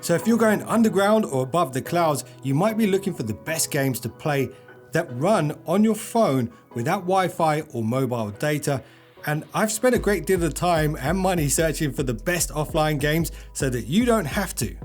So if you're going underground or above the clouds, you might be looking for the best games to play that run on your phone without Wi-Fi or mobile data. And I've spent a great deal of time and money searching for the best offline games so that you don't have to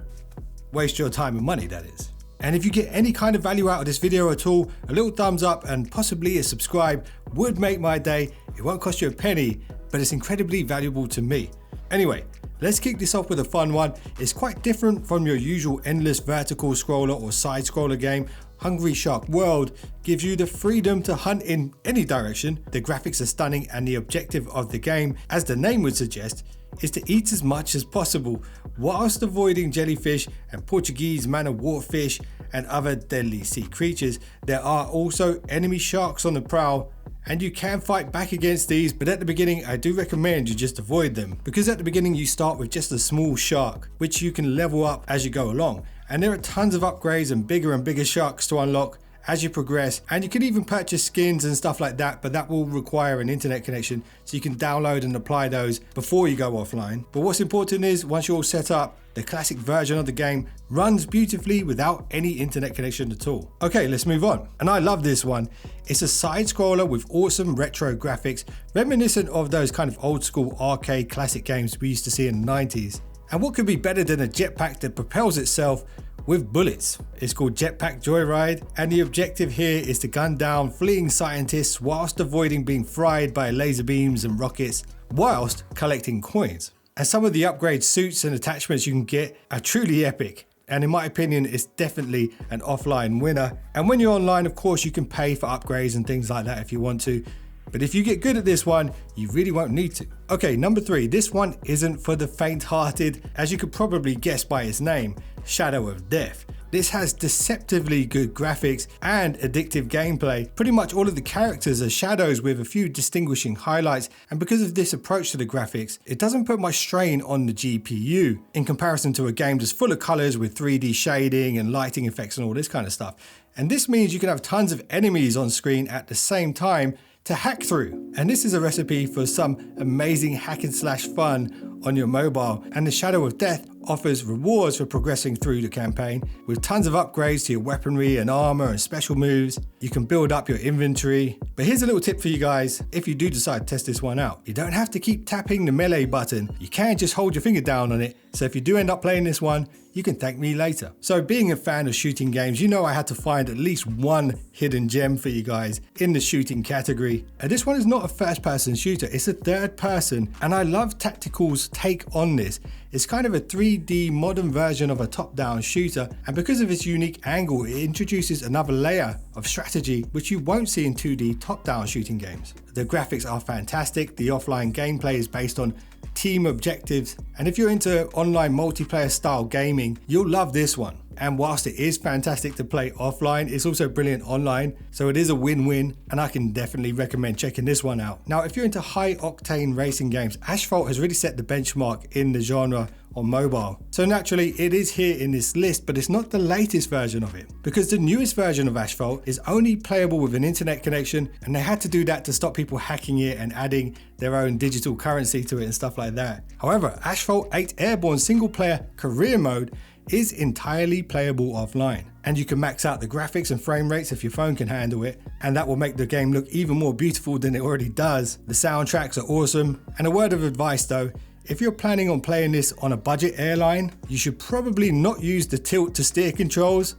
waste your time and money, that is. And if you get any kind of value out of this video at all, a little thumbs up and possibly a subscribe would make my day. It won't cost you a penny, but it's incredibly valuable to me. Anyway, let's kick this off with a fun one. It's quite different from your usual endless vertical scroller or side scroller game. Hungry Shark World gives you the freedom to hunt in any direction. The graphics are stunning and the objective of the game, as the name would suggest, is to eat as much as possible whilst avoiding jellyfish and Portuguese man-of-war fish and other deadly sea creatures. There are also enemy sharks on the prowl, and you can fight back against these, but at the beginning I do recommend you just avoid them, because at the beginning you start with just a small shark which you can level up as you go along, and there are tons of upgrades and bigger sharks to unlock as you progress, and you can even purchase skins and stuff like that, but that will require an internet connection, so you can download and apply those before you go offline. But what's important is once you're all set up, the classic version of the game runs beautifully without any internet connection at all. Okay, let's move on. And I love this one. It's a side scroller with awesome retro graphics, reminiscent of those kind of old school arcade classic games we used to see in the 90s. And what could be better than a jetpack that propels itself with bullets? It's called JETPACK JOYRIDE, and the objective here is to gun down fleeing scientists whilst avoiding being fried by laser beams and rockets, whilst collecting coins. And some of the upgrade suits and attachments you can get are truly epic, and in my opinion it's definitely an offline winner. And when you're online, of course, you can pay for upgrades and things like that if you want to, but if you get good at this one, you really won't need to. Okay, number 3, this one isn't for the faint-hearted, as you could probably guess by its name, Shadow of Death. This has deceptively good graphics and addictive gameplay. Pretty much all of the characters are shadows with a few distinguishing highlights, and because of this approach to the graphics, it doesn't put much strain on the GPU in comparison to a game that's full of colors with 3D shading and lighting effects and all this kind of stuff. And this means you can have tons of enemies on screen at the same time to hack through. And this is a recipe for some amazing hack and slash fun on your mobile. And the Shadow of Death offers rewards for progressing through the campaign with tons of upgrades to your weaponry and armor and special moves. You can build up your inventory. But here's a little tip for you guys if you do decide to test this one out. You don't have to keep tapping the melee button. You can just hold your finger down on it. So if you do end up playing this one, you can thank me later. So being a fan of shooting games, you know I had to find at least one hidden gem for you guys in the shooting category. And this one is not a first-person shooter, it's a third-person, and I love Tacticool's take on this. It's kind of a 3D modern version of a top-down shooter, and because of its unique angle, it introduces another layer of strategy which you won't see in 2D top-down shooting games. The graphics are fantastic, the offline gameplay is based on team objectives, and if you're into online multiplayer style gaming, you'll love this one. And whilst it is fantastic to play offline, it's also brilliant online, so it is a win-win, and I can definitely recommend checking this one out. Now, if you're into high-octane racing games, ASPHALT has really set the benchmark in the genre on mobile. So naturally, it is here in this list, but it's not the latest version of it, because the newest version of ASPHALT is only playable with an internet connection, and they had to do that to stop people hacking it and adding their own digital currency to it and stuff like that. However, ASPHALT 8 Airborne single-player career mode is entirely playable offline, and you can max out the graphics and frame rates if your phone can handle it, and that will make the game look even more beautiful than it already does. The soundtracks are awesome, and a word of advice though, if you're planning on playing this on a budget airline, you should probably not use the tilt to steer controls,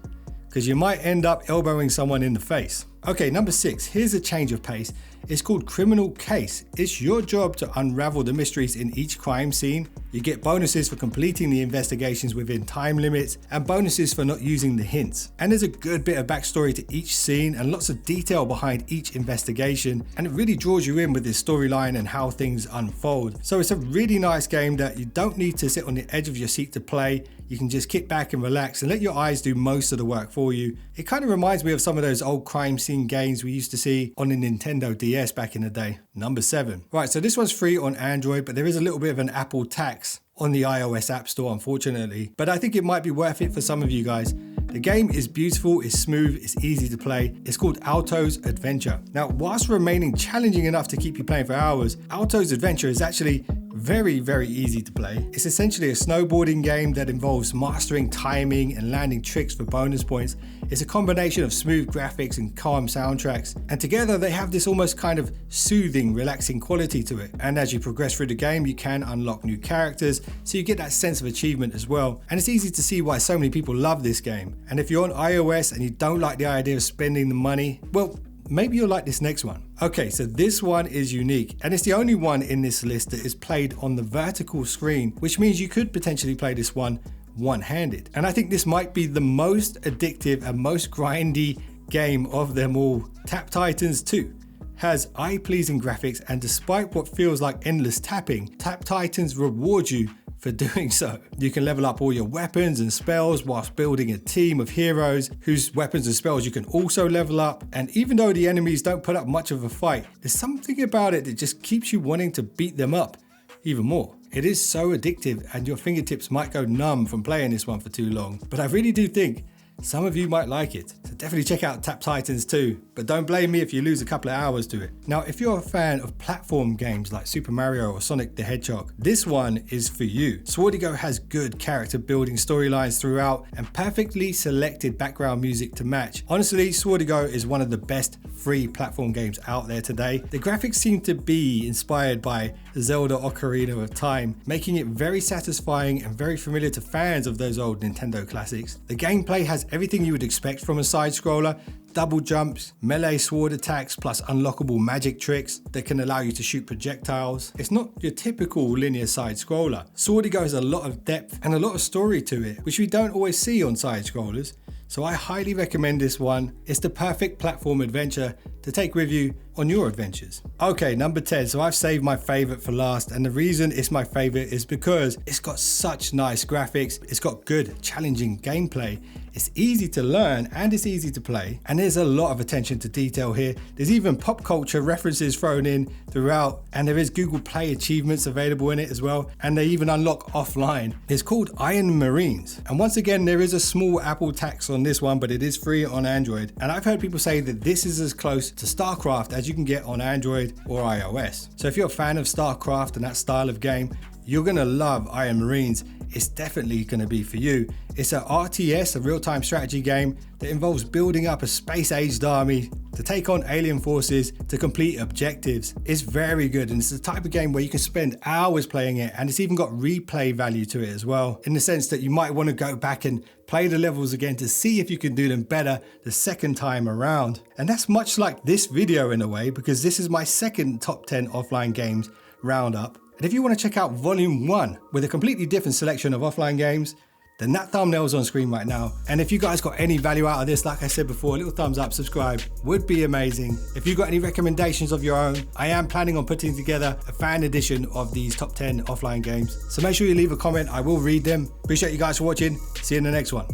because you might end up elbowing someone in the face. Okay, number 6, here's a change of pace. It's called Criminal Case. It's your job to unravel the mysteries in each crime scene. You get bonuses for completing the investigations within time limits and bonuses for not using the hints. And there's a good bit of backstory to each scene and lots of detail behind each investigation, and it really draws you in with this storyline and how things unfold. So it's a really nice game that you don't need to sit on the edge of your seat to play. You can just kick back and relax and let your eyes do most of the work for you. It kind of reminds me of some of those old crime scene games we used to see on the Nintendo DS back in the day. Number 7. Right, so this one's free on Android, but there is a little bit of an Apple tax on the iOS App Store, unfortunately. But I think it might be worth it for some of you guys. The game is beautiful, it's smooth, it's easy to play. It's called ALTOS Adventure. Now, whilst remaining challenging enough to keep you playing for hours, ALTOS Adventure is actually very, very easy to play. It's essentially a snowboarding game that involves mastering timing and landing tricks for bonus points. It's a combination of smooth graphics and calm soundtracks, and together they have this almost kind of soothing, relaxing quality to it. And as you progress through the game, you can unlock new characters, so you get that sense of achievement as well. And it's easy to see why so many people love this game. And if you're on iOS and you don't like the idea of spending the money, well, maybe you'll like this next one. Okay, so this one is unique, and it's the only one in this list that is played on the vertical screen, which means you could potentially play this one one-handed. And I think this might be the most addictive and most grindy game of them all. Tap Titans 2 has eye-pleasing graphics, and despite what feels like endless tapping, Tap Titans rewards you for doing so. You can level up all your weapons and spells whilst building a team of heroes whose weapons and spells you can also level up. And even though the enemies don't put up much of a fight, there's something about it that just keeps you wanting to beat them up even more. It is so addictive, and your fingertips might go numb from playing this one for too long. But I really do think some of you might like it, so definitely check out Tap Titans 2, but don't blame me if you lose a couple of hours to it. Now, if you're a fan of platform games like Super Mario or Sonic the Hedgehog, this one is for you. SWORDIGO has good character building storylines throughout and perfectly selected background music to match. Honestly, SWORDIGO is one of the best free platform games out there today. The graphics seem to be inspired by Zelda Ocarina of Time, making it very satisfying and very familiar to fans of those old Nintendo classics. The gameplay has everything you would expect from a side scroller: double jumps, melee sword attacks, plus unlockable magic tricks that can allow you to shoot projectiles. It's not your typical linear side scroller. SWORDIGO has a lot of depth and a lot of story to it, which we don't always see on side scrollers. So I highly recommend this one. It's the perfect platform adventure to take with you on your adventures. Okay, number 10. So I've saved my favorite for last, and the reason it's my favorite is because it's got such nice graphics. It's got good, challenging gameplay. It's easy to learn and it's easy to play, and there's a lot of attention to detail here. There's even pop culture references thrown in throughout, and there is Google Play achievements available in it as well, and they even unlock offline. It's called Iron Marines, and once again there is a small Apple tax on this one, but it is free on Android, and I've heard people say that this is as close to StarCraft as you can get on Android or iOS. So if you're a fan of StarCraft and that style of game, you're gonna love Iron Marines. It's definitely going to be for you. It's a RTS, a real-time strategy game that involves building up a space-aged army to take on alien forces to complete objectives. It's very good, and it's the type of game where you can spend hours playing it, and it's even got replay value to it as well, in the sense that you might want to go back and play the levels again to see if you can do them better the second time around. And that's much like this video in a way, because this is my second top 10 offline games roundup. And if you want to check out volume 1 with a completely different selection of offline games, then that thumbnail's on screen right now. And if you guys got any value out of this, like I said before, a little thumbs up, subscribe would be amazing. If you got any recommendations of your own, I am planning on putting together a fan edition of these top 10 offline games. So make sure you leave a comment, I will read them. Appreciate you guys for watching. See you in the next one.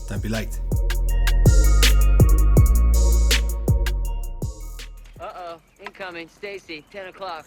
Don't be late. Uh-oh, incoming, Stacy, 10 o'clock.